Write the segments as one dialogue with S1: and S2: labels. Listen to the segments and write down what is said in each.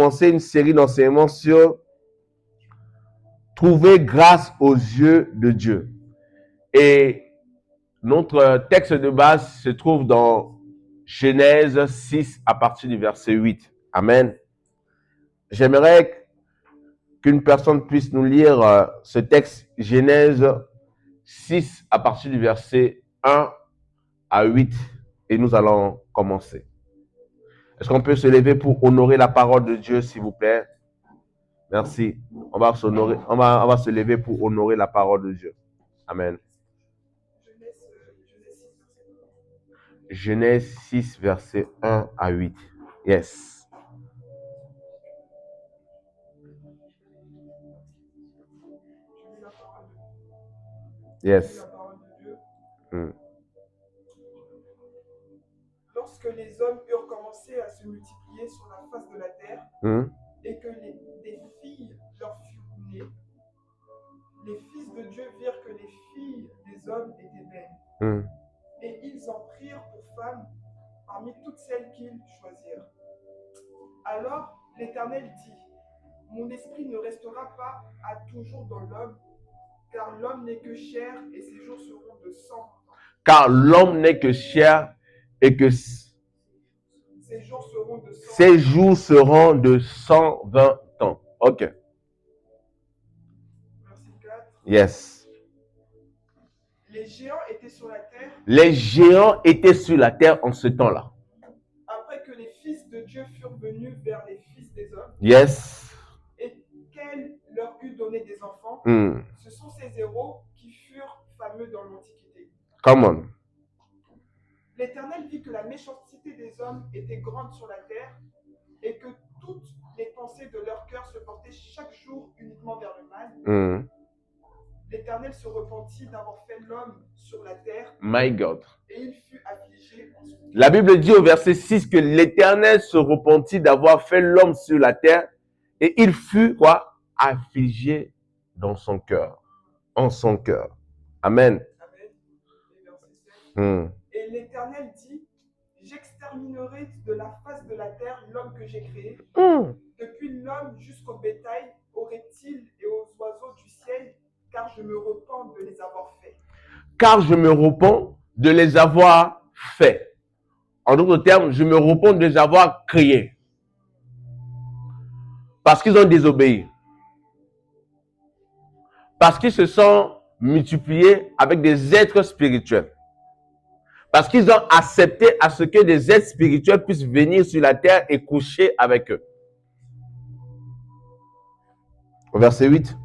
S1: commencer une série d'enseignements sur trouver grâce aux yeux de Dieu. Et notre texte de base se trouve dans Genèse 6 à partir du verset 8. Amen. J'aimerais qu'une personne puisse nous lire ce texte, Genèse 6 à partir du verset 1 à 8, et nous allons commencer. Est-ce qu'on peut se lever pour honorer la parole de Dieu, s'il vous plaît? Merci. On va se lever pour honorer la parole de Dieu. Amen. Genèse 6, verset 1 à 8. Yes. Yes.
S2: Lorsque les hommes eurent commencé à se multiplier sur la face de la terre, et que des filles leur furent nées, les fils de Dieu virent que les filles des hommes étaient belles. Et ils en prirent pour femmes parmi toutes celles qu'ils choisirent. Alors l'Éternel dit, mon esprit ne restera pas à toujours dans l'homme, car l'homme n'est que chair et ses jours seront de 100 ans.
S1: Car l'homme n'est que chair et que
S2: ses jours seront de 100
S1: ses jours seront de 120 ans. Ok.
S2: Verset 4.
S1: Yes.
S2: Les géants étaient sur la terre.
S1: Les géants étaient sur la terre en ce temps-là.
S2: Après que les fils de Dieu furent venus vers les fils des hommes.
S1: Yes.
S2: Et qu'elle leur eut donné des enfants. Ce sont ces héros qui furent fameux dans l'Antiquité.
S1: Come on.
S2: L'Éternel vit que la méchanceté des hommes était grande sur la terre et que toutes les pensées de leur cœur se portaient chaque jour uniquement vers le mal. L'Éternel se repentit d'avoir fait l'homme sur la terre.
S1: My God.
S2: Et il fut affligé en son cœur.
S1: La Bible dit au verset 6 que l'Éternel se repentit d'avoir fait l'homme sur la terre et il fut quoi? Affligé dans son cœur. En son cœur. Amen.
S2: Amen. Et verset 7. Et l'Éternel dit, j'exterminerai de la face de la terre l'homme que j'ai créé. Depuis l'homme jusqu'au bétail, aux reptiles et aux oiseaux du ciel, car je me repens de les avoir faits.
S1: Car je me repens de les avoir faits. En d'autres termes, je me repens de les avoir créés. Parce qu'ils ont désobéi. Parce qu'ils se sont multipliés avec des êtres spirituels. Parce qu'ils ont accepté à ce que des êtres spirituels puissent venir sur la terre et coucher avec eux. Au verset 8.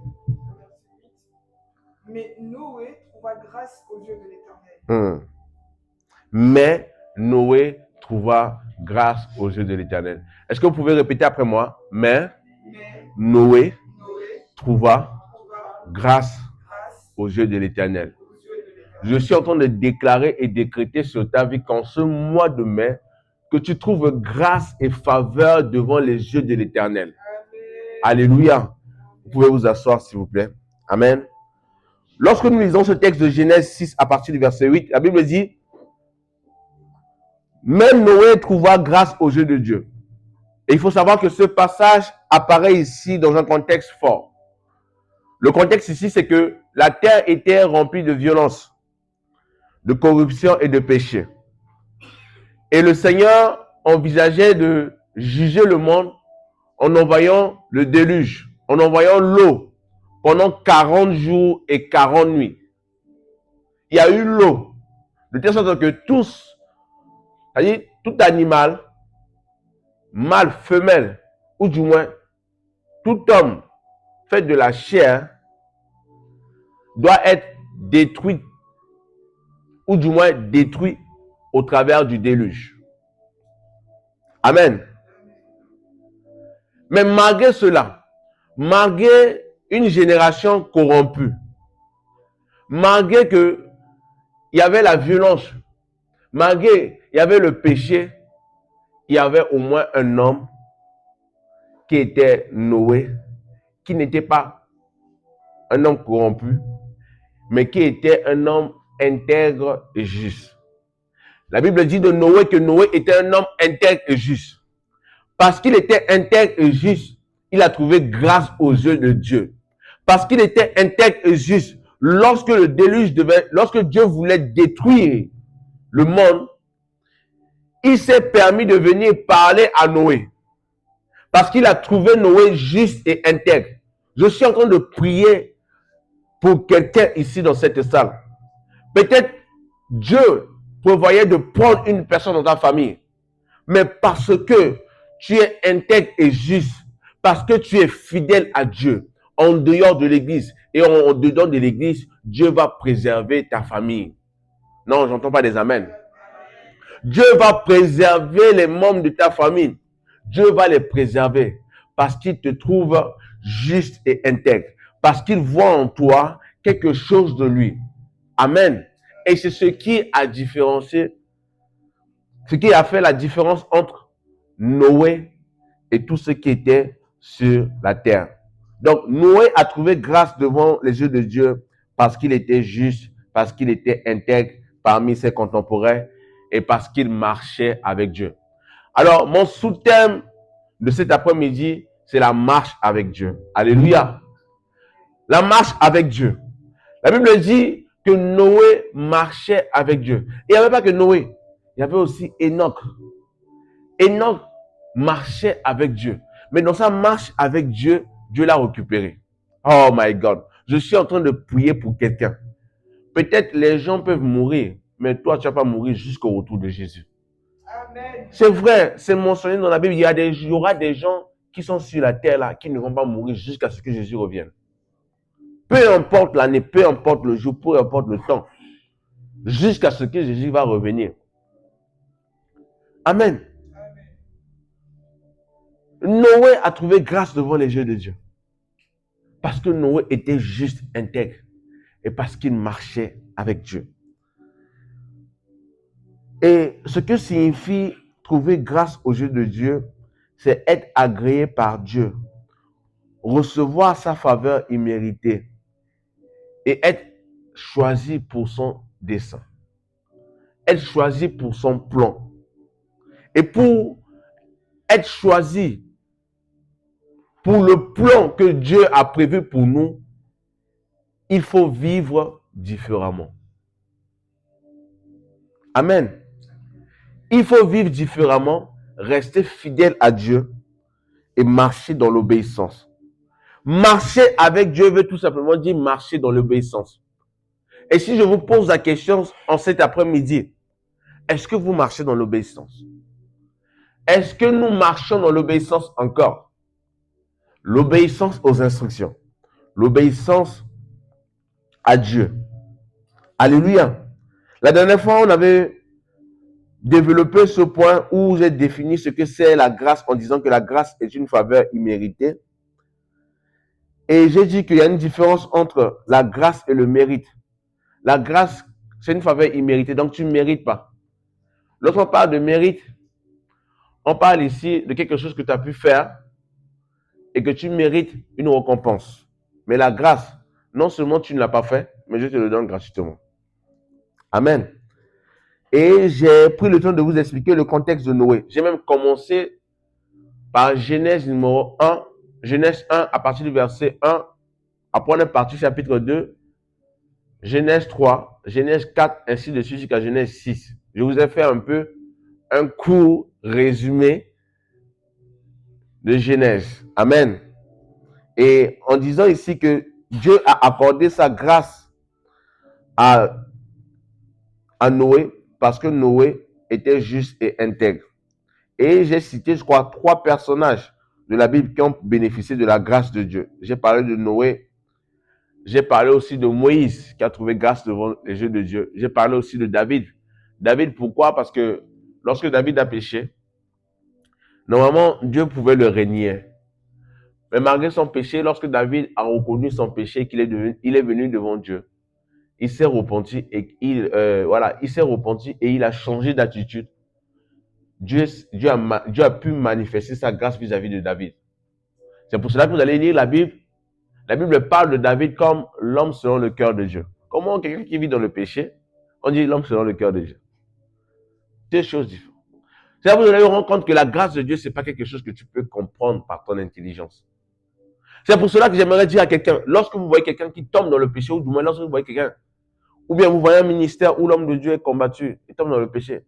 S2: Mais Noé trouva grâce aux yeux de l'Éternel.
S1: Mais Noé trouva grâce aux yeux de l'Éternel. Est-ce que vous pouvez répéter après moi? Mais Noé trouva grâce aux yeux de l'Éternel. Je suis en train de déclarer et décréter sur ta vie qu'en ce mois de mai, que tu trouves grâce et faveur devant les yeux de l'Éternel. Alléluia. Vous pouvez vous asseoir, s'il vous plaît. Amen. Lorsque nous lisons ce texte de Genèse 6 à partir du verset 8, la Bible dit, même Noé trouva grâce aux yeux de Dieu. Et il faut savoir que ce passage apparaît ici dans un contexte fort. Le contexte ici, c'est que la terre était remplie de violence, de corruption et de péché. Et le Seigneur envisageait de juger le monde en envoyant le déluge, en envoyant l'eau pendant 40 jours et 40 nuits. Il y a eu l'eau, de telle sorte que tous, c'est-à-dire tout animal, mâle, femelle, ou du moins tout homme fait de la chair, doit être détruit, ou du moins détruit au travers du déluge. Amen. Mais malgré cela, malgré une génération corrompue, malgré que il y avait la violence, malgré il y avait le péché, il y avait au moins un homme qui était Noé, qui n'était pas un homme corrompu, mais qui était un homme intègre et juste. La Bible dit de Noé que Noé était un homme intègre et juste. Parce qu'il était intègre et juste, il a trouvé grâce aux yeux de Dieu. Parce qu'il était intègre et juste, lorsque lorsque Dieu voulait détruire le monde, il s'est permis de venir parler à Noé. Parce qu'il a trouvé Noé juste et intègre. Je suis en train de prier pour quelqu'un ici dans cette salle. Peut-être Dieu prévoyait de prendre une personne dans ta famille. Mais parce que tu es intègre et juste, parce que tu es fidèle à Dieu, en dehors de l'église et en dedans de l'église, Dieu va préserver ta famille. Non, j'entends pas des amens. Dieu va préserver les membres de ta famille. Dieu va les préserver parce qu'il te trouve juste et intègre. Parce qu'il voit en toi quelque chose de lui. Amen. Et c'est ce qui a différencié, ce qui a fait la différence entre Noé et tout ce qui était sur la terre. Donc, Noé a trouvé grâce devant les yeux de Dieu parce qu'il était juste, parce qu'il était intègre parmi ses contemporains et parce qu'il marchait avec Dieu. Alors, mon sous-thème de cet après-midi, c'est la marche avec Dieu. Alléluia. La marche avec Dieu. La Bible dit que Noé marchait avec Dieu. Et il n'y avait pas que Noé, il y avait aussi Enoch. Enoch marchait avec Dieu. Mais dans sa marche avec Dieu, Dieu l'a récupéré. Oh my God. Je suis en train de prier pour quelqu'un. Peut-être les gens peuvent mourir, mais toi, tu ne vas pas mourir jusqu'au retour de Jésus. Amen. C'est vrai, c'est mentionné dans la Bible. Il y aura des gens qui sont sur la terre là, qui ne vont pas mourir jusqu'à ce que Jésus revienne. Peu importe l'année, peu importe le jour, peu importe le temps, jusqu'à ce que Jésus va revenir. Amen. Noé a trouvé grâce devant les yeux de Dieu. Parce que Noé était juste intègre et parce qu'il marchait avec Dieu. Et ce que signifie trouver grâce aux yeux de Dieu, c'est être agréé par Dieu, recevoir sa faveur imméritée et être choisi pour son dessein, être choisi pour son plan. Et pour être choisi pour le plan que Dieu a prévu pour nous, il faut vivre différemment. Amen. Il faut vivre différemment, rester fidèle à Dieu et marcher dans l'obéissance. Marcher avec Dieu veut tout simplement dire marcher dans l'obéissance. Et si je vous pose la question en cet après-midi, est-ce que vous marchez dans l'obéissance? Est-ce que nous marchons dans l'obéissance encore? L'obéissance aux instructions. L'obéissance à Dieu. Alléluia. La dernière fois, on avait développé ce point où j'ai défini ce que c'est la grâce en disant que la grâce est une faveur imméritée. Et j'ai dit qu'il y a une différence entre la grâce et le mérite. La grâce, c'est une faveur imméritée, donc tu ne mérites pas. Lorsqu'on parle de mérite, on parle ici de quelque chose que tu as pu faire et que tu mérites une récompense. Mais la grâce, non seulement tu ne l'as pas fait, mais je te le donne gratuitement. Amen. Et j'ai pris le temps de vous expliquer le contexte de Noé. J'ai même commencé par Genèse numéro 1, Genèse 1 à partir du verset 1, après on est parti chapitre 2, Genèse 3, Genèse 4, ainsi de suite jusqu'à Genèse 6. Je vous ai fait un peu un court résumé de Genèse. Amen. Et en disant ici que Dieu a accordé sa grâce à Noé parce que Noé était juste et intègre. Et j'ai cité, je crois, 3 personnages de la Bible qui ont bénéficié de la grâce de Dieu. J'ai parlé de Noé. J'ai parlé aussi de Moïse qui a trouvé grâce devant les yeux de Dieu. J'ai parlé aussi de David. David, pourquoi? Parce que lorsque David a péché, normalement, Dieu pouvait le régner. Mais malgré son péché, lorsque David a reconnu son péché, il est venu devant Dieu. Il s'est repenti et il s'est repenti et il a changé d'attitude. Dieu a pu manifester sa grâce vis-à-vis de David. C'est pour cela que vous allez lire la Bible. La Bible parle de David comme l'homme selon le cœur de Dieu. Comment quelqu'un qui vit dans le péché, on dit l'homme selon le cœur de Dieu. Deux choses différentes. C'est là que vous allez vous rendre compte que la grâce de Dieu, ce n'est pas quelque chose que tu peux comprendre par ton intelligence. C'est pour cela que j'aimerais dire à quelqu'un, lorsque vous voyez quelqu'un qui tombe dans le péché, ou du moins lorsque vous voyez quelqu'un, ou bien vous voyez un ministère où l'homme de Dieu est combattu, il tombe dans le péché,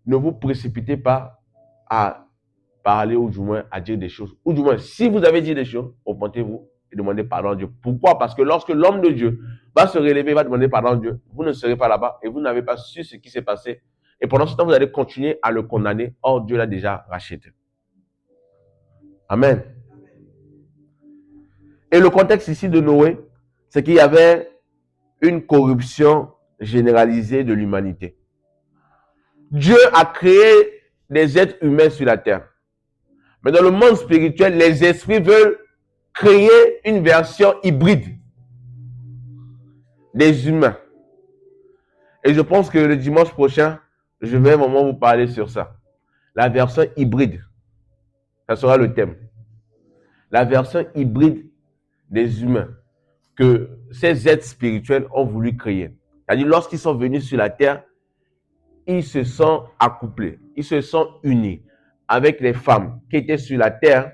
S1: ne vous précipitez pas à parler ou du moins à dire des choses. Ou du moins, si vous avez dit des choses, repentez-vous et demandez pardon à Dieu. Pourquoi? Parce que lorsque l'homme de Dieu va se relever, va demander pardon à Dieu, vous ne serez pas là-bas et vous n'avez pas su ce qui s'est passé. Et pendant ce temps, vous allez continuer à le condamner. Or, Dieu l'a déjà racheté. Amen. Et le contexte ici de Noé, c'est qu'il y avait une corruption généralisée de l'humanité. Dieu a créé des êtres humains sur la terre. Mais dans le monde spirituel, les esprits veulent créer une version hybride des humains. Et je pense que le dimanche prochain, je vais vraiment vous parler sur ça. La version hybride. Ça sera le thème. La version hybride des humains que ces êtres spirituels ont voulu créer. C'est-à-dire, lorsqu'ils sont venus sur la terre, ils se sont accouplés, ils se sont unis avec les femmes qui étaient sur la terre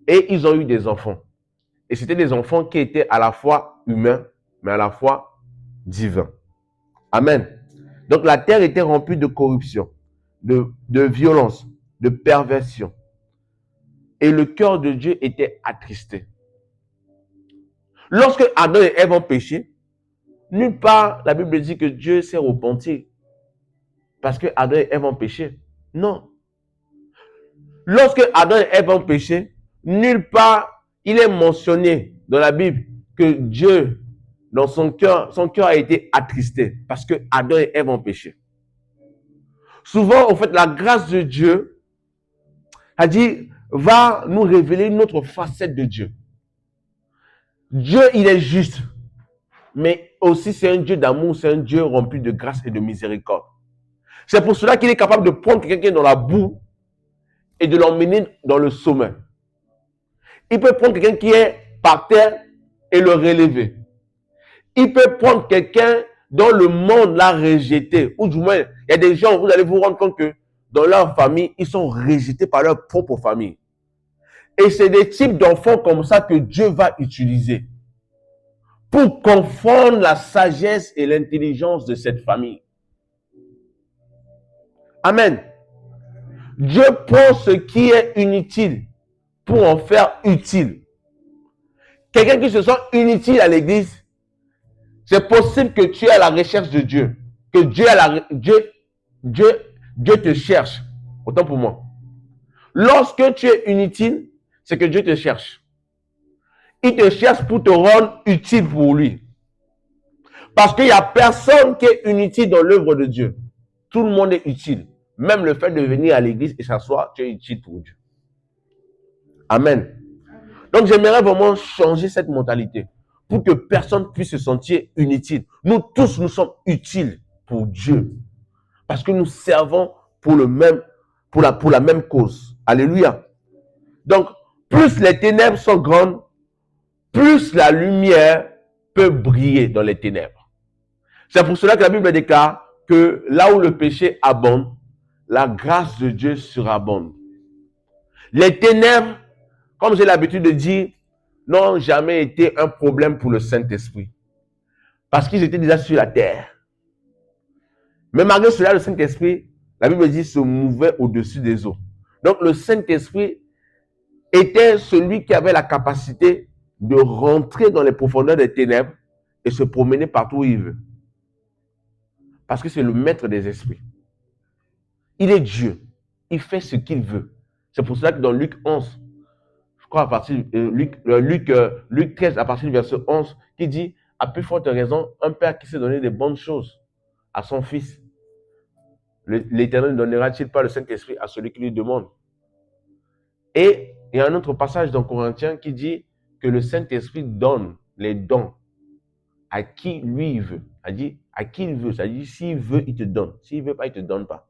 S1: et ils ont eu des enfants. Et c'était des enfants qui étaient à la fois humains, mais à la fois divins. Amen. Donc la terre était remplie de corruption, de violence, de perversion. Et le cœur de Dieu était attristé. Lorsque Adam et Ève ont péché, nulle part la Bible dit que Dieu s'est repenti parce que Adam et Ève ont péché. Non. Lorsque Adam et Ève ont péché, nulle part il est mentionné dans la Bible que Dieu, dans son cœur a été attristé parce que Adam et Ève ont péché. Souvent, en fait, la grâce de Dieu a dit, va nous révéler une autre facette de Dieu. Dieu, il est juste, mais aussi c'est un Dieu d'amour, c'est un Dieu rempli de grâce et de miséricorde. C'est pour cela qu'il est capable de prendre quelqu'un qui est dans la boue et de l'emmener dans le sommet. Il peut prendre quelqu'un qui est par terre et le relever. Il peut prendre quelqu'un dont le monde l'a rejeté. Ou du moins, il y a des gens, vous allez vous rendre compte que dans leur famille, ils sont rejetés par leur propre famille. Et c'est des types d'enfants comme ça que Dieu va utiliser pour confondre la sagesse et l'intelligence de cette famille. Amen. Dieu prend ce qui est inutile pour en faire utile. Quelqu'un qui se sent inutile à l'église, c'est possible que tu es à la recherche de Dieu, que Dieu te cherche. Autant pour moi. Lorsque tu es inutile, c'est que Dieu te cherche. Il te cherche pour te rendre utile pour lui. Parce qu'il n'y a personne qui est inutile dans l'œuvre de Dieu. Tout le monde est utile. Même le fait de venir à l'église et s'asseoir, tu es utile pour Dieu. Amen. Donc j'aimerais vraiment changer cette mentalité pour que personne puisse se sentir inutile. Nous tous, nous sommes utiles pour Dieu. Parce que nous servons pour la même cause. Alléluia. Donc, plus les ténèbres sont grandes, plus la lumière peut briller dans les ténèbres. C'est pour cela que la Bible déclare que là où le péché abonde, la grâce de Dieu surabonde. Les ténèbres, comme j'ai l'habitude de dire, n'ont jamais été un problème pour le Saint-Esprit. Parce qu'ils étaient déjà sur la terre. Mais malgré cela, le Saint-Esprit, la Bible dit, se mouvait au-dessus des eaux. Donc le Saint-Esprit était celui qui avait la capacité de rentrer dans les profondeurs des ténèbres et se promener partout où il veut. Parce que c'est le maître des esprits. Il est Dieu. Il fait ce qu'il veut. C'est pour cela que dans Luc 11, je crois à partir Luc 13, à partir du verset 11, qui dit, à plus forte raison, un père qui s'est donné des bonnes choses à son fils, l'Éternel ne donnera-t-il pas le Saint-Esprit à celui qui lui demande? Et il y a un autre passage dans Corinthiens qui dit que le Saint-Esprit donne les dons à qui lui il veut. Il dit à qui il veut. Ça dit s'il veut, il te donne. S'il ne veut pas, il ne te donne pas.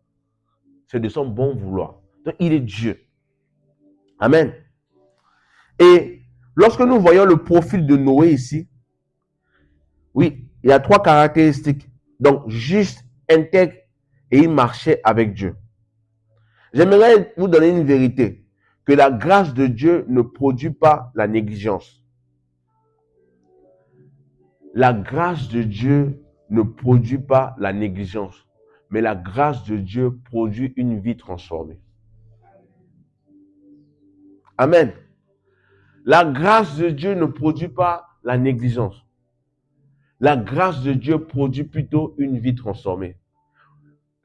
S1: C'est de son bon vouloir. Donc il est Dieu. Amen. Et lorsque nous voyons le profil de Noé ici, oui, il y a 3 caractéristiques. Donc juste, intègre et il marchait avec Dieu. J'aimerais vous donner une vérité, que la grâce de Dieu ne produit pas la négligence. La grâce de Dieu ne produit pas la négligence, mais la grâce de Dieu produit une vie transformée. Amen. La grâce de Dieu ne produit pas la négligence. La grâce de Dieu produit plutôt une vie transformée.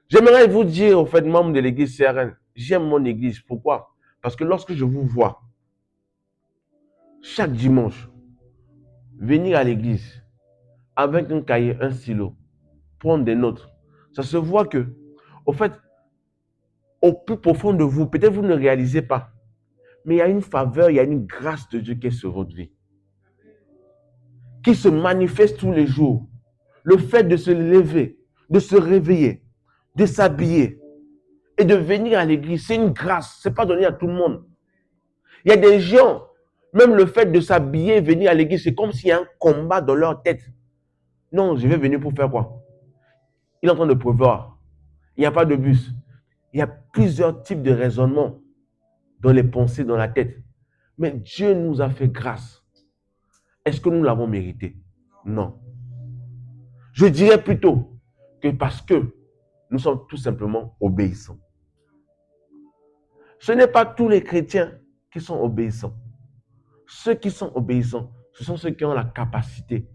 S1: J'aimerais vous dire, au fait, membre de l'église CRN, j'aime mon église. Pourquoi? Parce que lorsque je vous vois, chaque dimanche, venir à l'église, avec un cahier, un stylo, prendre des notes, ça se voit que, au fait, au plus profond de vous, peut-être vous ne réalisez pas, mais il y a une faveur, il y a une grâce de Dieu qui est sur votre vie, qui se manifeste tous les jours. Le fait de se lever, de se réveiller, de s'habiller et de venir à l'église, c'est une grâce, c'est pas donné à tout le monde. Il y a des gens, même le fait de s'habiller, venir à l'église, c'est comme s'il y a un combat dans leur tête. Non, je vais venir pour faire quoi? Il est en train de prévoir. Il n'y a pas de bus. Il y a plusieurs types de raisonnements dans les pensées, dans la tête. Mais Dieu nous a fait grâce. Est-ce que nous l'avons mérité? Non. Je dirais plutôt que parce que nous sommes tout simplement obéissants. Ce n'est pas tous les chrétiens qui sont obéissants. Ceux qui sont obéissants, ce sont ceux qui ont la capacité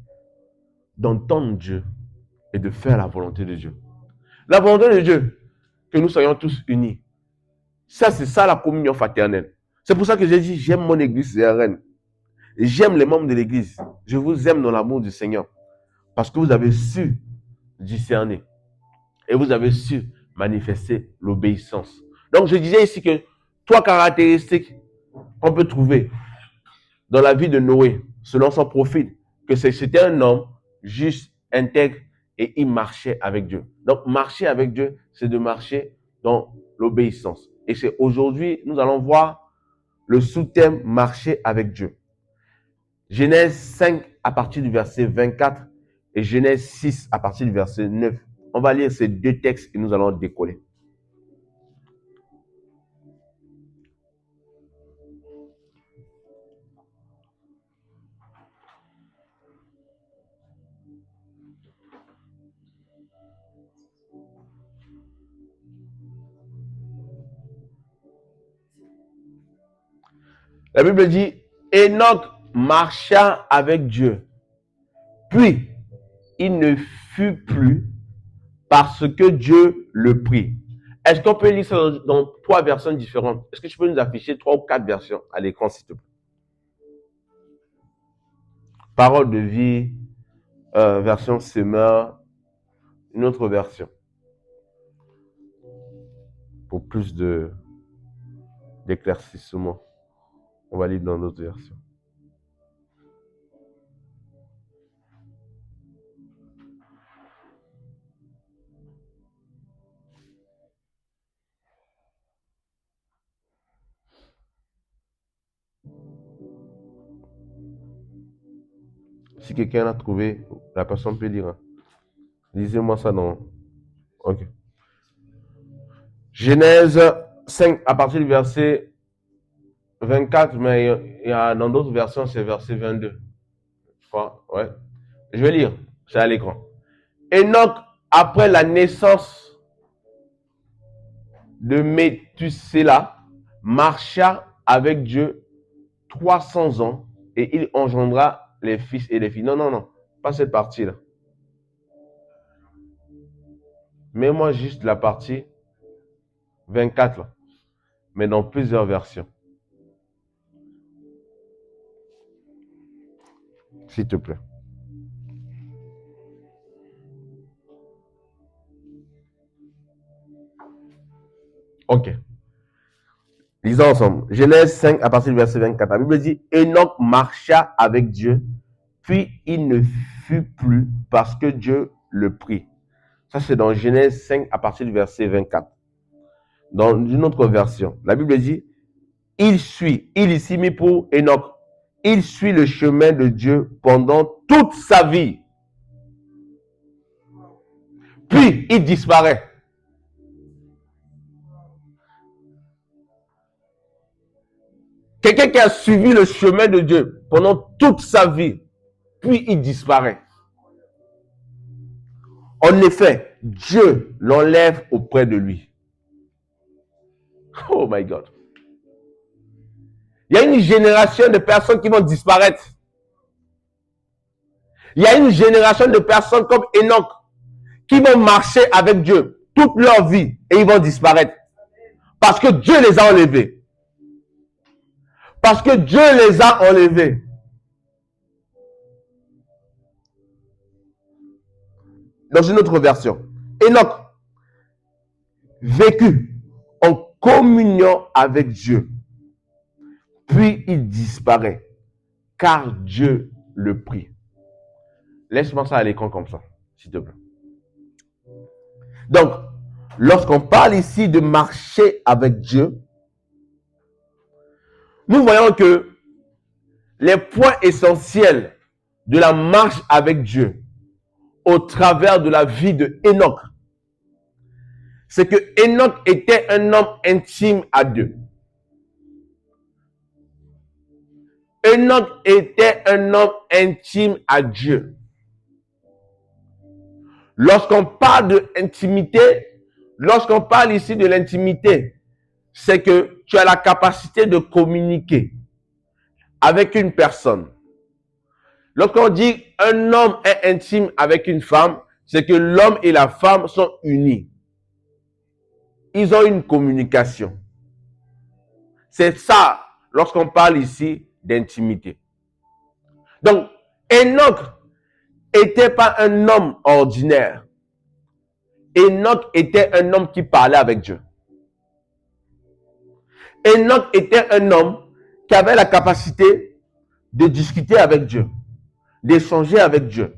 S1: d'entendre Dieu et de faire la volonté de Dieu. La volonté de Dieu, que nous soyons tous unis. Ça, c'est ça la communion fraternelle. C'est pour ça que j'ai dit, j'aime mon église CRN. Et j'aime les membres de l'église. Je vous aime dans l'amour du Seigneur. Parce que vous avez su discerner. Et vous avez su manifester l'obéissance. Donc, je disais ici que trois caractéristiques qu'on peut trouver dans la vie de Noé, selon son profil, que c'était un homme juste, intègre, et il marchait avec Dieu. Donc, marcher avec Dieu, c'est de marcher dans l'obéissance. Et c'est aujourd'hui, nous allons voir le sous-thème marcher avec Dieu. Genèse 5 à partir du verset 24 et Genèse 6 à partir du verset 9. On va lire ces deux textes et nous allons décoller. La Bible dit, Enoch marcha avec Dieu, puis il ne fut plus parce que Dieu le prit. Est-ce qu'on peut lire ça dans trois versions différentes? Est-ce que tu peux nous afficher 3 ou 4 versions à l'écran, s'il te plaît? Parole de vie, version semeur, une autre version. Pour plus d'éclaircissement, on va lire dans d'autres versions. Si quelqu'un l'a trouvé, la personne peut lire. Lisez-moi ça dans... Ok. Genèse 5, à partir du verset 24, mais il y a dans d'autres versions, c'est verset 22. Je crois, ouais. Je vais lire, c'est à l'écran. Enoch, après la naissance de Méthusela, marcha avec Dieu 300 ans et il engendra les fils et les filles. Non, pas cette partie-là. Mets-moi juste la partie 24, là, mais dans plusieurs versions. S'il te plaît. Ok. Lisons ensemble. Genèse 5 à partir du verset 24. La Bible dit, Enoch marcha avec Dieu, puis il ne fut plus parce que Dieu le prit. Ça, c'est dans Genèse 5 à partir du verset 24. Dans une autre version, la Bible dit, il ici mis pour Enoch, il suit le chemin de Dieu pendant toute sa vie. Puis, il disparaît. Quelqu'un qui a suivi le chemin de Dieu pendant toute sa vie, puis il disparaît. En effet, Dieu l'enlève auprès de lui. Oh my God. Il y a une génération de personnes qui vont disparaître. Il y a une génération de personnes comme Enoch qui vont marcher avec Dieu toute leur vie et ils vont disparaître. Parce que Dieu les a enlevés. Parce que Dieu les a enlevés. Dans une autre version, Enoch vécut en communion avec Dieu. Puis il disparaît, car Dieu le prit. Laisse-moi ça à l'écran comme ça, s'il te plaît. Donc, lorsqu'on parle ici de marcher avec Dieu, nous voyons que les points essentiels de la marche avec Dieu au travers de la vie de Enoch, c'est que Enoch était un homme intime à Dieu. Enoch était un homme intime à Dieu. Lorsqu'on parle de intimité, lorsqu'on parle ici de l'intimité, c'est que tu as la capacité de communiquer avec une personne. Lorsqu'on dit un homme est intime avec une femme, c'est que l'homme et la femme sont unis. Ils ont une communication. C'est ça lorsqu'on parle ici d'intimité. Donc, Enoch n'était pas un homme ordinaire. Enoch était un homme qui parlait avec Dieu. Enoch était un homme qui avait la capacité de discuter avec Dieu, d'échanger avec Dieu.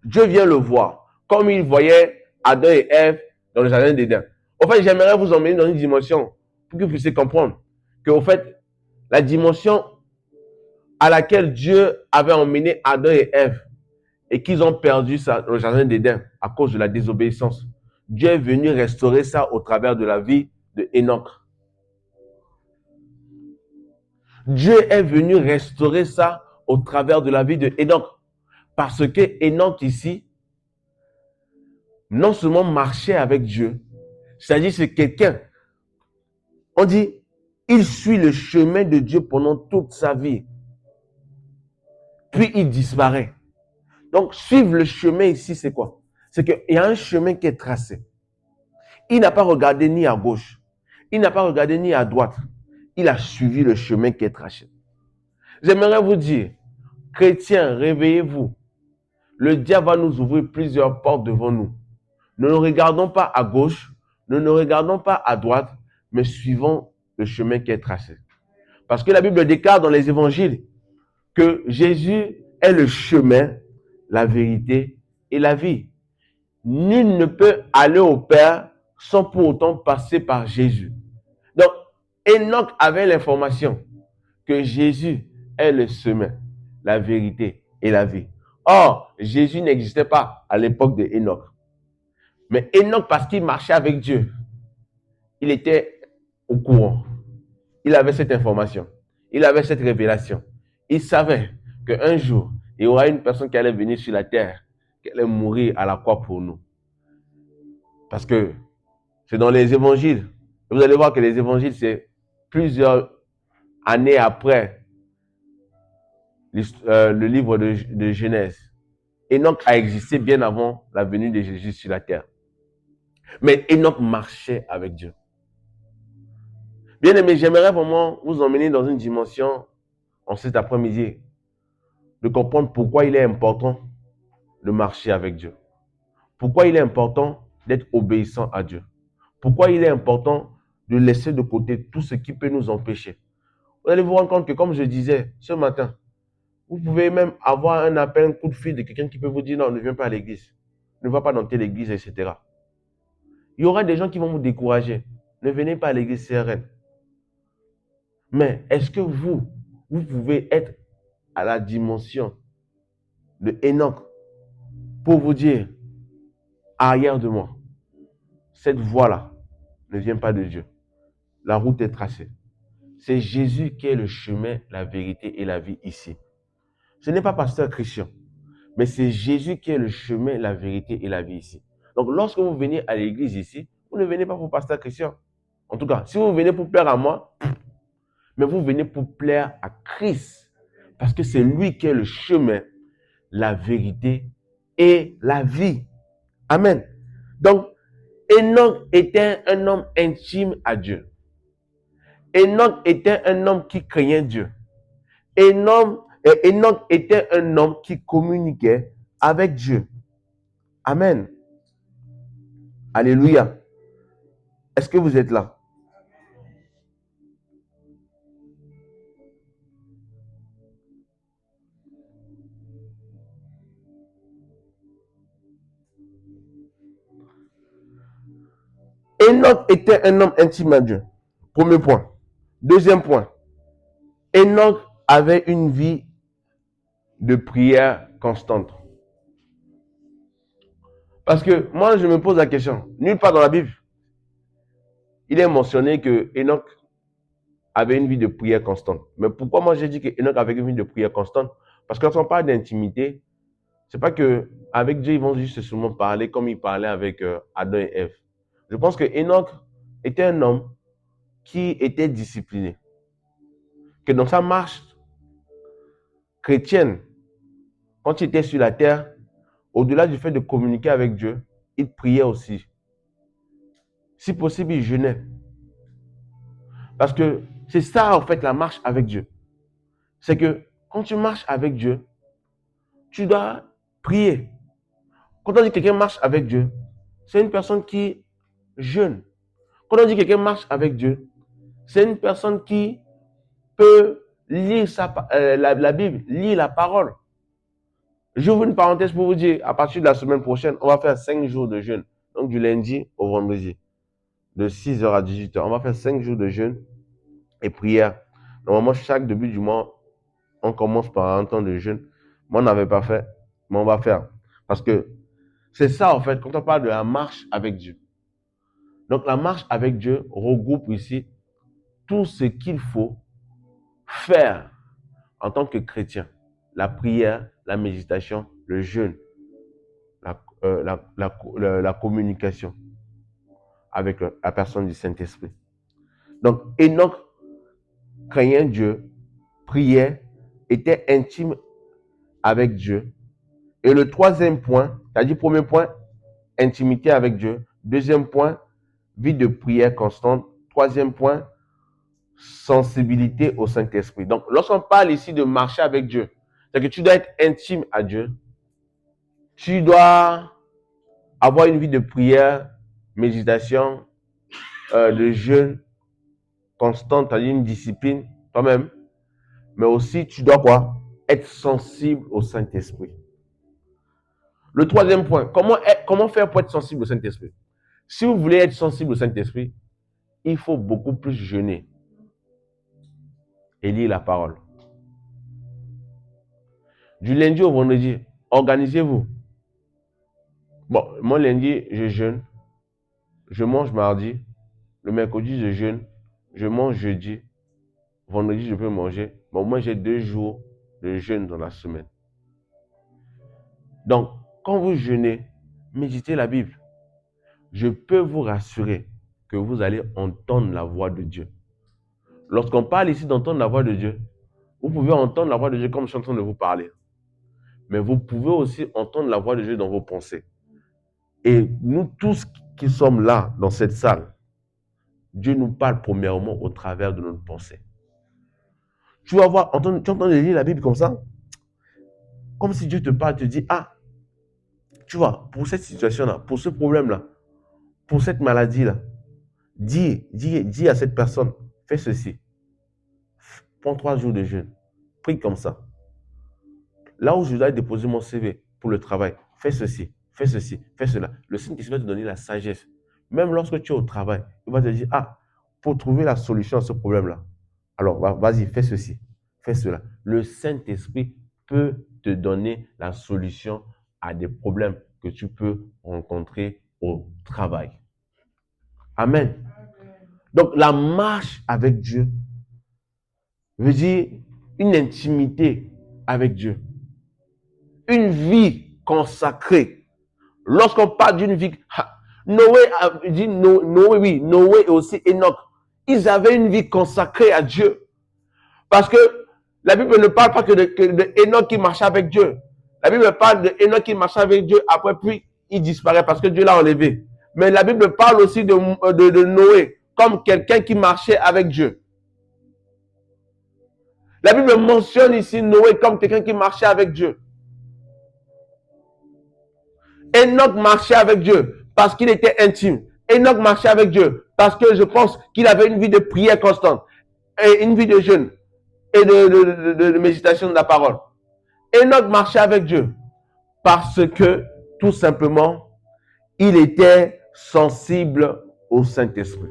S1: Dieu vient le voir, comme il voyait Adam et Ève dans le jardin d'Éden. En fait, j'aimerais vous emmener dans une dimension pour que vous puissiez comprendre que, au fait, la dimension à laquelle Dieu avait emmené Adam et Ève et qu'ils ont perdu ça dans le jardin d'Éden à cause de la désobéissance, Dieu est venu restaurer ça au travers de la vie de Enoch. Dieu est venu restaurer ça au travers de la vie de Enoch. Parce que Enoch ici, non seulement marchait avec Dieu, c'est-à-dire c'est quelqu'un, on dit, il suit le chemin de Dieu pendant toute sa vie. Puis il disparaît. Donc, suivre le chemin ici, c'est quoi? C'est qu'il y a un chemin qui est tracé. Il n'a pas regardé ni à gauche, il n'a pas regardé ni à droite. Il a suivi le chemin qui est tracé. J'aimerais vous dire, chrétiens, réveillez-vous. Le diable va nous ouvrir plusieurs portes devant nous. Ne nous regardons pas à gauche, ne nous regardons pas à droite, mais suivons le chemin qui est tracé. Parce que la Bible déclare dans les évangiles que Jésus est le chemin, la vérité et la vie. Nul ne peut aller au Père sans pour autant passer par Jésus. Donc, Enoch avait l'information que Jésus est le chemin, la vérité et la vie. Or, Jésus n'existait pas à l'époque de Enoch. Mais Enoch, parce qu'il marchait avec Dieu, il était au courant. Il avait cette information. Il avait cette révélation. Il savait qu'un jour, il y aura une personne qui allait venir sur la terre, qui allait mourir à la croix pour nous. Parce que c'est dans les évangiles. Vous allez voir que les évangiles, c'est plusieurs années après le livre de Genèse. Enoch a existé bien avant la venue de Jésus sur la terre. Mais Enoch marchait avec Dieu. Bien aimé, j'aimerais vraiment vous emmener dans une dimension en cet après-midi de comprendre pourquoi il est important de marcher avec Dieu. Pourquoi il est important d'être obéissant à Dieu. Pourquoi il est important de laisser de côté tout ce qui peut nous empêcher. Vous allez vous rendre compte que, comme je disais ce matin, vous pouvez même avoir un appel, un coup de fil de quelqu'un qui peut vous dire non, ne viens pas à l'église, ne va pas dans telle église, etc. Il y aura des gens qui vont vous décourager. Ne venez pas à l'église CRN. Mais est-ce que vous pouvez être à la dimension de Enoch pour vous dire, arrière de moi, cette voie-là ne vient pas de Dieu. La route est tracée. C'est Jésus qui est le chemin, la vérité et la vie ici. Ce n'est pas pasteur Christian, mais c'est Jésus qui est le chemin, la vérité et la vie ici. Donc, lorsque vous venez à l'église ici, vous ne venez pas pour pasteur Christian. En tout cas, si vous venez pour plaire à moi, mais vous venez pour plaire à Christ. Parce que c'est lui qui est le chemin, la vérité et la vie. Amen. Donc, Enoch était un homme intime à Dieu. Enoch était un homme qui craignait Dieu. Enoch était un homme qui communiquait avec Dieu. Amen. Alléluia. Est-ce que vous êtes là? Enoch était un homme intime à Dieu. Premier point. Deuxième point. Enoch avait une vie de prière constante. Parce que moi, je me pose la question. Nulle part dans la Bible, il est mentionné que Enoch avait une vie de prière constante. Mais pourquoi moi j'ai dit que Enoch avait une vie de prière constante? Parce que quand on parle d'intimité, c'est pas que avec Dieu, ils vont juste seulement parler comme ils parlaient avec Adam et Ève. Je pense que Enoch était un homme qui était discipliné. Que dans sa marche chrétienne, quand il était sur la terre, au-delà du fait de communiquer avec Dieu, il priait aussi. Si possible, il jeûnait. Parce que c'est ça, en fait, la marche avec Dieu. C'est que quand tu marches avec Dieu, tu dois prier. Quand on dit que quelqu'un marche avec Dieu, c'est une personne qui jeûne. Quand on dit que quelqu'un marche avec Dieu, c'est une personne qui peut lire la Bible, lire la parole. J'ouvre une parenthèse pour vous dire, à partir de la semaine prochaine, on va faire 5 jours de jeûne. Donc du lundi au vendredi, de 6h à 18h. On va faire 5 jours de jeûne et prière. Normalement, chaque début du mois, on commence par un temps de jeûne. Moi, on n'avait pas fait, mais on va faire. Parce que c'est ça, en fait, quand on parle de la marche avec Dieu. Donc, la marche avec Dieu regroupe ici tout ce qu'il faut faire en tant que chrétien. La prière, la méditation, le jeûne, la communication avec la personne du Saint-Esprit. Donc, Enoch craignait Dieu, priait, était intime avec Dieu. Et le troisième point, c'est-à-dire premier point, intimité avec Dieu. Deuxième point, vie de prière constante. Troisième point, sensibilité au Saint-Esprit. Donc, lorsqu'on parle ici de marcher avec Dieu, c'est que tu dois être intime à Dieu. Tu dois avoir une vie de prière, méditation, de jeûne constante, c'est-à-dire une discipline toi-même. Mais aussi, tu dois quoi? Être sensible au Saint-Esprit. Le troisième point, comment faire pour être sensible au Saint-Esprit? Si vous voulez être sensible au Saint-Esprit, il faut beaucoup plus jeûner et lire la parole. Du lundi au vendredi, organisez-vous. Bon, moi lundi, je jeûne. Je mange mardi. Le mercredi, je jeûne. Je mange jeudi. Vendredi, je peux manger. Mais au moins, j'ai 2 jours de jeûne dans la semaine. Donc, quand vous jeûnez, méditez la Bible. Je peux vous rassurer que vous allez entendre la voix de Dieu. Lorsqu'on parle ici d'entendre la voix de Dieu, vous pouvez entendre la voix de Dieu comme je suis en train de vous parler. Mais vous pouvez aussi entendre la voix de Dieu dans vos pensées. Et nous tous qui sommes là, dans cette salle, Dieu nous parle premièrement au travers de notre pensée. Tu vas voir, tu entends lire la Bible comme ça, comme si Dieu te parle, te dit, ah, tu vois, pour cette situation-là, pour ce problème-là, pour cette maladie-là, dis à cette personne, fais ceci. Prends 3 jours de jeûne. Prie comme ça. Là où je dois déposer mon CV pour le travail, fais ceci, fais cela. Le Saint-Esprit va te donner la sagesse. Même lorsque tu es au travail, il va te dire, ah, pour trouver la solution à ce problème-là, alors vas-y, fais ceci, fais cela. Le Saint-Esprit peut te donner la solution à des problèmes que tu peux rencontrer au travail. Amen. Donc, la marche avec Dieu veut dire une intimité avec Dieu. Une vie consacrée. Lorsqu'on parle d'une vie, Noé dit Noé, oui, Noé et aussi Enoch, ils avaient une vie consacrée à Dieu. Parce que la Bible ne parle pas que de Enoch qui marchait avec Dieu. La Bible parle de Enoch qui marchait avec Dieu, après puis il disparaît parce que Dieu l'a enlevé. Mais la Bible parle aussi de Noé comme quelqu'un qui marchait avec Dieu. La Bible mentionne ici Noé comme quelqu'un qui marchait avec Dieu. Enoch marchait avec Dieu parce qu'il était intime. Enoch marchait avec Dieu parce que je pense qu'il avait une vie de prière constante et une vie de jeûne et de méditation de la parole. Enoch marchait avec Dieu parce que, tout simplement, il était sensible au Saint-Esprit.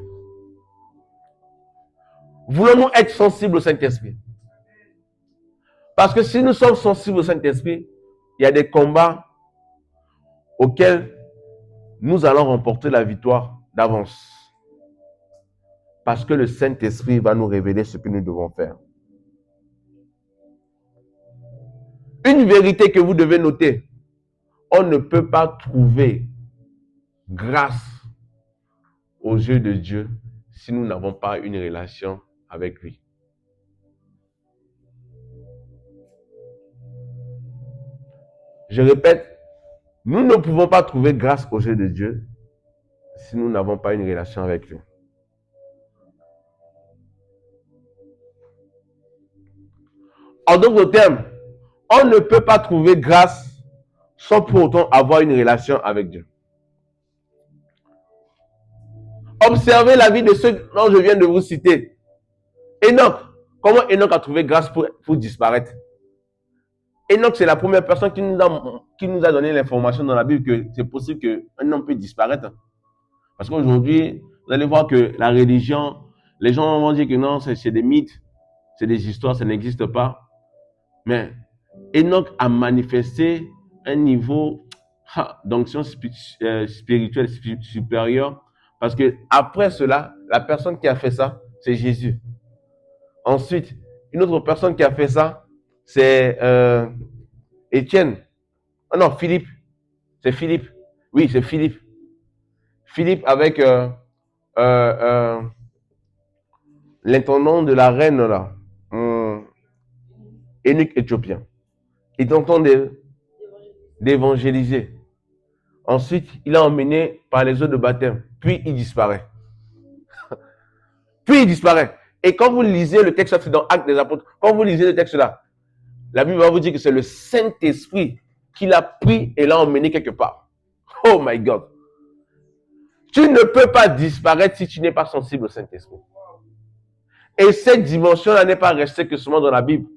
S1: Voulons-nous être sensibles au Saint-Esprit? Parce que si nous sommes sensibles au Saint-Esprit, il y a des combats auxquels nous allons remporter la victoire d'avance. Parce que le Saint-Esprit va nous révéler ce que nous devons faire. Une vérité que vous devez noter, on ne peut pas trouver grâce aux yeux de Dieu si nous n'avons pas une relation avec lui. Je répète, nous ne pouvons pas trouver grâce aux yeux de Dieu si nous n'avons pas une relation avec lui. En d'autres termes, on ne peut pas trouver grâce sans pour autant avoir une relation avec Dieu. Observez la vie de ceux dont je viens de vous citer. Enoch, comment Enoch a trouvé grâce pour disparaître? Enoch, c'est la première personne qui nous a donné l'information dans la Bible que c'est possible qu'un homme puisse disparaître. Parce qu'aujourd'hui, vous allez voir que la religion, les gens vont dire que non, c'est des mythes, c'est des histoires, ça n'existe pas. Mais Enoch a manifesté un niveau d'onction spirituelle supérieure. Parce que après cela, la personne qui a fait ça, c'est Jésus. Ensuite, une autre personne qui a fait ça, c'est Étienne. Oh non, Philippe. C'est Philippe. Oui, c'est Philippe. Philippe avec l'intendant de la reine là. Eunuque éthiopien. Il est en train d'évangéliser. Ensuite, il est emmené par les eaux de baptême. Puis il disparaît. Puis il disparaît. Et quand vous lisez le texte, c'est dans Actes des Apôtres, quand vous lisez le texte là, la Bible va vous dire que c'est le Saint-Esprit qui l'a pris et l'a emmené quelque part. Oh my God. Tu ne peux pas disparaître si tu n'es pas sensible au Saint-Esprit. Et cette dimension-là n'est pas restée que seulement dans la Bible.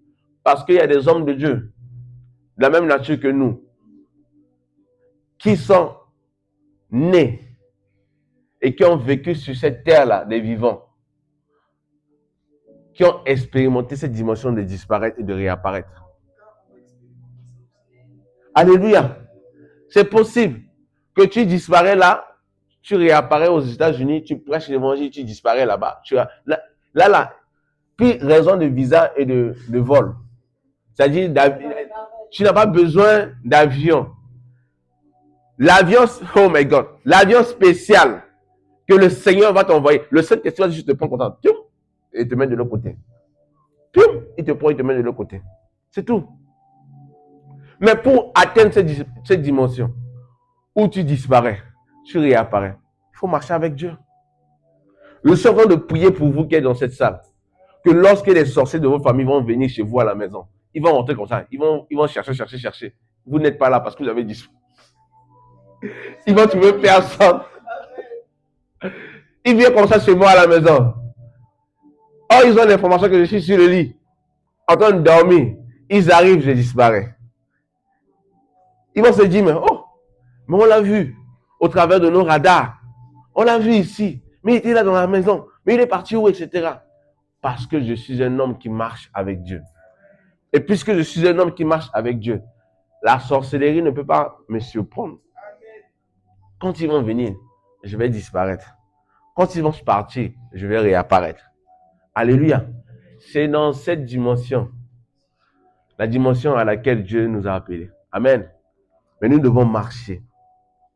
S1: Parce qu'il y a des hommes de Dieu, de la même nature que nous, qui sont nés et qui ont vécu sur cette terre-là des vivants, qui ont expérimenté cette dimension de disparaître et de réapparaître. Alléluia. C'est possible que tu disparais là, tu réapparais aux États-Unis, tu prêches l'évangile, tu disparais là-bas. Là, puis raison de visa et de vol. C'est-à-dire, tu n'as pas besoin d'avion. L'avion, oh my God, l'avion spécial que le Seigneur va t'envoyer. Le Saint-Esprit va juste te prendre content. Et te met de l'autre côté. Il te prend et te met de l'autre côté. C'est tout. Mais pour atteindre cette dimension où tu disparais, tu réapparais, il faut marcher avec Dieu. Je suis en train de prier pour vous qui êtes dans cette salle. Que lorsque les sorciers de vos familles vont venir chez vous à la maison, ils vont rentrer comme ça. Ils vont chercher. Vous n'êtes pas là parce que vous avez disparu. Ils vont trouver personne. Ils viennent comme ça chez moi à la maison. Oh, ils ont l'information que je suis sur le lit, en train de dormir. Ils arrivent, je disparais. Ils vont se dire, mais on l'a vu au travers de nos radars. On l'a vu ici. Mais il était là dans la maison. Mais il est parti où, etc. Parce que je suis un homme qui marche avec Dieu. Et puisque je suis un homme qui marche avec Dieu, la sorcellerie ne peut pas me surprendre. Quand ils vont venir, je vais disparaître. Quand ils vont partir, je vais réapparaître. Alléluia. C'est dans cette dimension, la dimension à laquelle Dieu nous a appelés. Amen. Mais nous devons marcher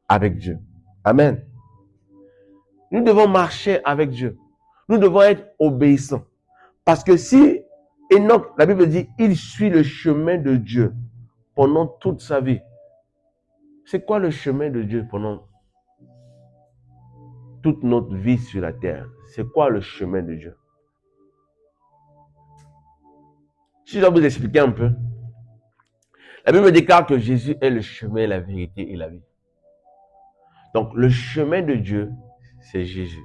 S1: avec Dieu. Amen. Nous devons marcher avec Dieu. Nous devons être obéissants. Parce que si Enoch, la Bible dit, il suit le chemin de Dieu pendant toute sa vie. C'est quoi le chemin de Dieu pendant toute notre vie sur la terre? C'est quoi le chemin de Dieu? Si je dois vous expliquer un peu, la Bible déclare que Jésus est le chemin, la vérité et la vie. Donc, le chemin de Dieu, c'est Jésus.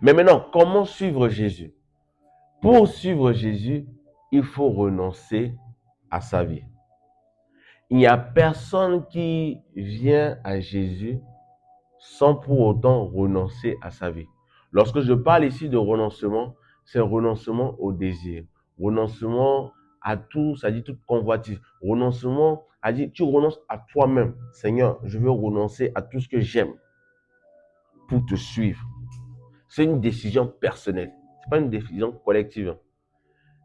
S1: Mais maintenant, comment suivre Jésus? Pour suivre Jésus, il faut renoncer à sa vie. Il n'y a personne qui vient à Jésus sans pour autant renoncer à sa vie. Lorsque je parle ici de renoncement, c'est renoncement au désir, renoncement à tout, ça dit toute convoitise, renoncement, à dire tu renonces à toi-même. Seigneur, je veux renoncer à tout ce que j'aime pour te suivre. C'est une décision personnelle, ce n'est pas une décision collective.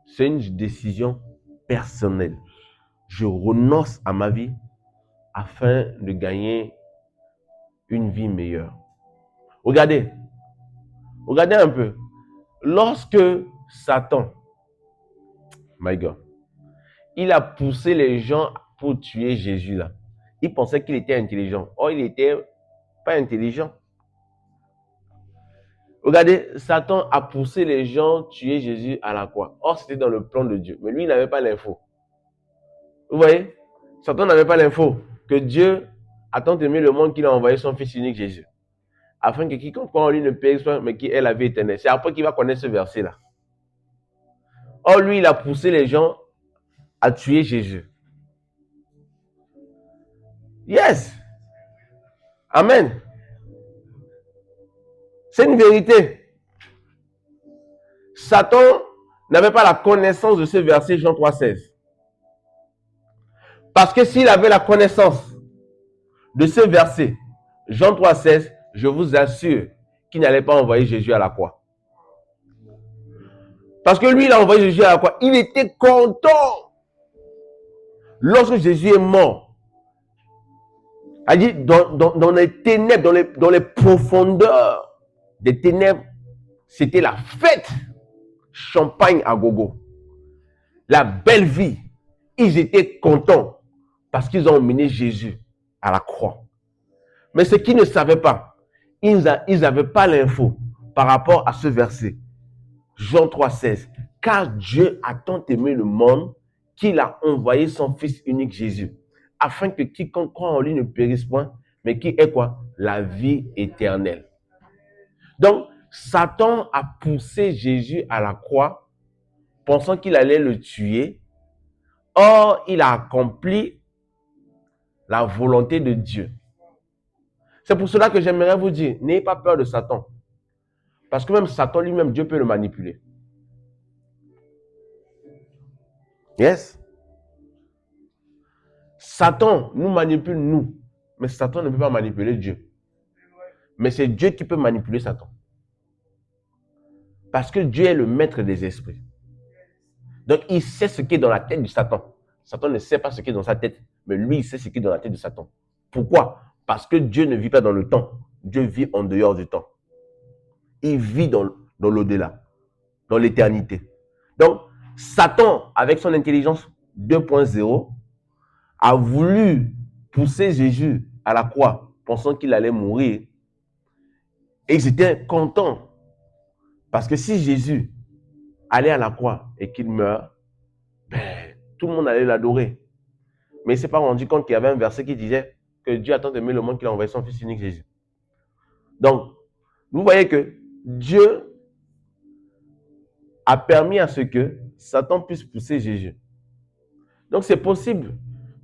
S1: C'est une décision personnelle. Je renonce à ma vie afin de gagner une vie meilleure. Regardez un peu. Lorsque Satan, my God, il a poussé les gens pour tuer Jésus là, il pensait qu'il était intelligent. Or, il n'était pas intelligent. Regardez, Satan a poussé les gens tuer Jésus à la croix. Or, c'était dans le plan de Dieu. Mais lui, il n'avait pas l'info. Vous voyez? Satan n'avait pas l'info que Dieu a tant aimé le monde qu'il a envoyé son fils unique Jésus. Afin que quiconque croit en lui ne périsse pas, mais qui ait la vie éternelle. C'est après qu'il va connaître ce verset-là. Or, lui, il a poussé les gens à tuer Jésus. Yes. Amen. C'est une vérité. Satan n'avait pas la connaissance de ce verset Jean 3,16. Parce que s'il avait la connaissance de ce verset Jean 3,16, je vous assure qu'il n'allait pas envoyer Jésus à la croix. Parce que lui, il a envoyé Jésus à la croix. Il était content. Lorsque Jésus est mort, il dit dans les ténèbres, dans les profondeurs des ténèbres, c'était la fête. Champagne à gogo. La belle vie. Ils étaient contents parce qu'ils ont emmené Jésus à la croix. Mais ce qu'ils ne savaient pas, ils n'avaient pas l'info par rapport à ce verset. Jean 3,16. Car Dieu a tant aimé le monde qu'il a envoyé son Fils unique Jésus, afin que quiconque croit en lui ne périsse point, mais qui ait quoi? La vie éternelle. Donc, Satan a poussé Jésus à la croix, pensant qu'il allait le tuer. Or, il a accompli la volonté de Dieu. C'est pour cela que j'aimerais vous dire, n'ayez pas peur de Satan. Parce que même Satan lui-même, Dieu peut le manipuler. Yes. Satan nous manipule, nous. Mais Satan ne peut pas manipuler Dieu. Mais c'est Dieu qui peut manipuler Satan. Parce que Dieu est le maître des esprits. Donc, il sait ce qui est dans la tête de Satan. Satan ne sait pas ce qui est dans sa tête, mais lui, il sait ce qui est dans la tête de Satan. Pourquoi? Parce que Dieu ne vit pas dans le temps. Dieu vit en dehors du temps. Il vit dans l'au-delà, dans l'éternité. Donc, Satan, avec son intelligence 2.0, a voulu pousser Jésus à la croix, pensant qu'il allait mourir. Et ils étaient contents. Parce que si Jésus allait à la croix et qu'il meurt, tout le monde allait l'adorer. Mais il ne s'est pas rendu compte qu'il y avait un verset qui disait que Dieu a tant aimé le monde qu'il a envoyé son Fils unique Jésus. Donc, vous voyez que Dieu a permis à ce que Satan puisse pousser Jésus. Donc, c'est possible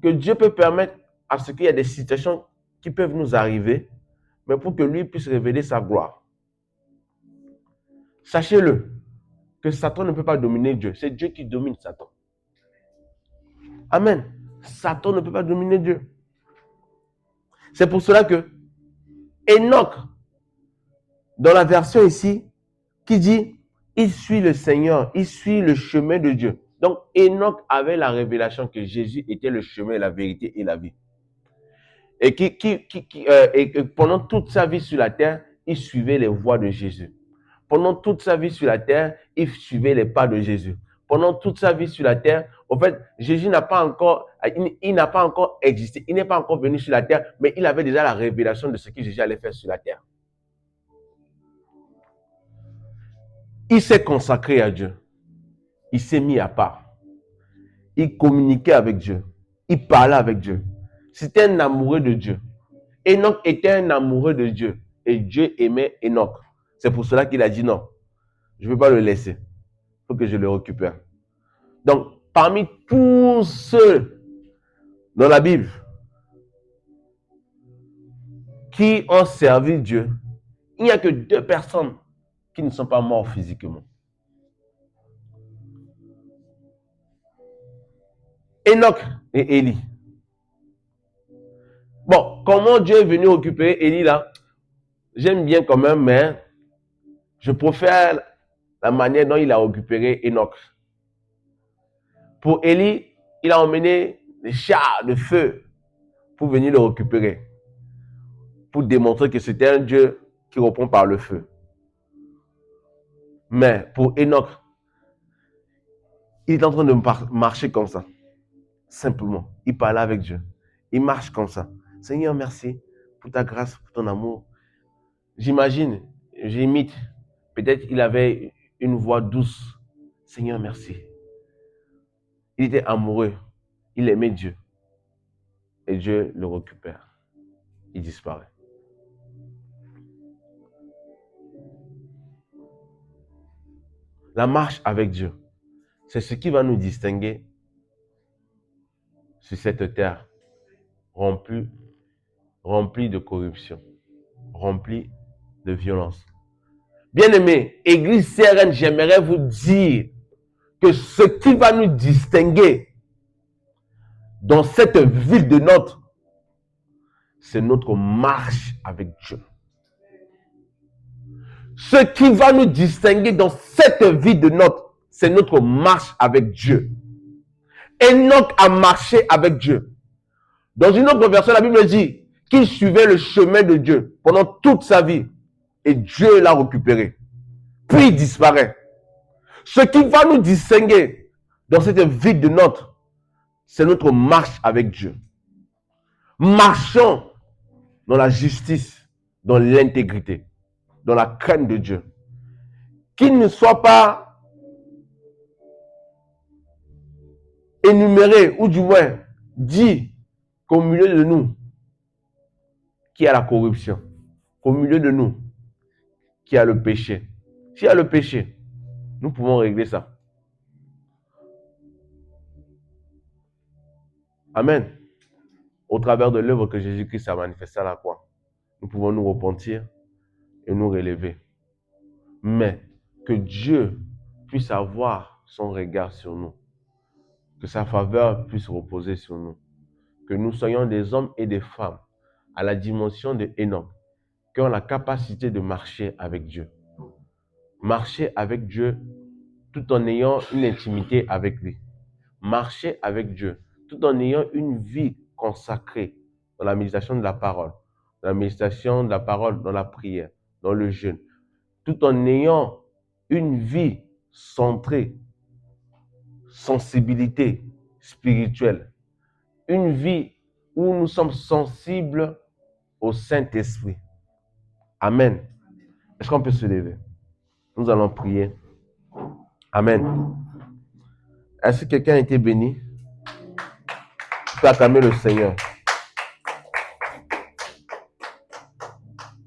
S1: que Dieu peut permettre à ce qu'il y ait des situations qui peuvent nous arriver, mais pour que lui puisse révéler sa gloire. Sachez-le, que Satan ne peut pas dominer Dieu. C'est Dieu qui domine Satan. Amen. Satan ne peut pas dominer Dieu. C'est pour cela que Enoch, dans la version ici, qui dit Il suit le Seigneur, il suit le chemin de Dieu. Donc, Enoch avait la révélation que Jésus était le chemin, la vérité et la vie. Et et pendant toute sa vie sur la terre, il suivait les voies de Jésus. Pendant toute sa vie sur la terre, il suivait les pas de Jésus. Pendant toute sa vie sur la terre, en fait, Jésus n'a pas encore, il n'a pas encore existé, il n'est pas encore venu sur la terre, mais il avait déjà la révélation de ce que Jésus allait faire sur la terre. Il s'est consacré à Dieu. Il s'est mis à part. Il communiquait avec Dieu. Il parlait avec Dieu. C'était un amoureux de Dieu. Enoch était un amoureux de Dieu. Et Dieu aimait Enoch. C'est pour cela qu'il a dit non. Je ne veux pas le laisser. Il faut que je le récupère. Donc, parmi tous ceux dans la Bible qui ont servi Dieu, il n'y a que 2 personnes qui ne sont pas mortes physiquement. Enoch et Élie. Bon, comment Dieu est venu récupérer Élie là? J'aime bien quand même, mais je préfère la manière dont il a récupéré Enoch. Pour Élie, il a emmené des chars de feu pour venir le récupérer. Pour démontrer que c'était un Dieu qui répond par le feu. Mais pour Enoch, il est en train de marcher comme ça. Simplement. Il parlait avec Dieu. Il marche comme ça. Seigneur, merci pour ta grâce, pour ton amour. J'imagine, j'imite. Peut-être il avait une voix douce. Seigneur, merci. Il était amoureux. Il aimait Dieu. Et Dieu le récupère. Il disparaît. La marche avec Dieu, c'est ce qui va nous distinguer sur cette terre remplie de corruption, remplie de violence. Bien-aimés, Église CRN, j'aimerais vous dire que ce qui va nous distinguer dans cette ville de Nantes, c'est notre marche avec Dieu. Ce qui va nous distinguer dans cette ville de Nantes, c'est notre marche avec Dieu. Enoch a marché avec Dieu. Dans une autre version, la Bible dit qu'il suivait le chemin de Dieu pendant toute sa vie. Et Dieu l'a récupéré. Puis il disparaît. Ce qui va nous distinguer dans cette ville de Nantes, c'est notre marche avec Dieu. Marchons dans la justice, dans l'intégrité, dans la crainte de Dieu. Qu'il ne soit pas énuméré, ou du moins dit qu'au milieu de nous, qu'il y a la corruption, qu'au milieu de nous, qu'il y a le péché. S'il y a le péché, nous pouvons régler ça. Amen. Au travers de l'œuvre que Jésus-Christ a manifestée à la croix, nous pouvons nous repentir et nous relever. Mais que Dieu puisse avoir son regard sur nous, que sa faveur puisse reposer sur nous, que nous soyons des hommes et des femmes à la dimension de Enoch, qui ont la capacité de marcher avec Dieu. Marcher avec Dieu tout en ayant une intimité avec lui. Marcher avec Dieu tout en ayant une vie consacrée dans la méditation de la parole, dans la méditation de la parole, dans la prière, dans le jeûne, tout en ayant une vie centrée, sensibilité spirituelle, une vie où nous sommes sensibles au Saint-Esprit. Amen. Est-ce qu'on peut se lever? Nous allons prier. Amen. Est-ce que quelqu'un a été béni? Tu peux acclamer le Seigneur.